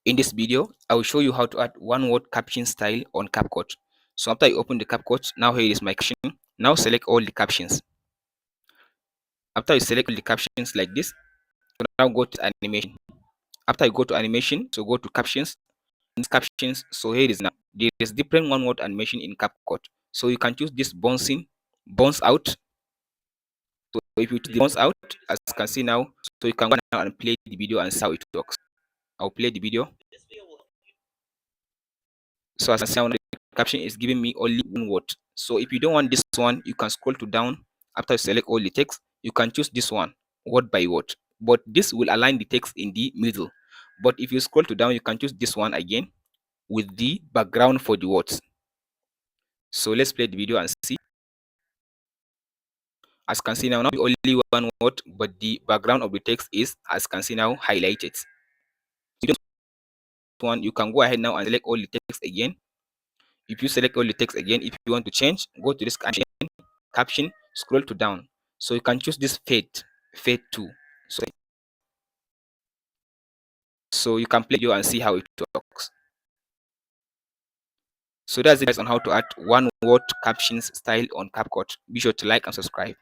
In this video, I will show you how to add one word caption style on CapCut. So after you open the CapCut, now here is my caption. Now select all the captions. After you select all the captions like this, so now go to animation. After you go to animation, so go to captions. In captions, so here it is now. There is different one word animation in CapCut. So you can choose this bounce out. So if you choose the bounce out, as you can see now, so you can go now and play the video and see how it works. I'll play the video. So as I see now, the caption is giving me only one word. So if you don't want this one, you can scroll to down. After you select all the text, you can choose this one word by word, but this will align the text in the middle. But if you scroll to down, you can choose this one again with the background for the words. So let's play the video and see. As you can see now, not only one word, but the background of the text is, as you can see now, highlighted. One, you can go ahead now and select all the text again. If you select all the text again, if you want to change, go to this caption, scroll to down. So you can choose this fade to. So you can play video and see how it works. So that's it guys on how to add one word captions style on CapCut. Be sure to like and subscribe.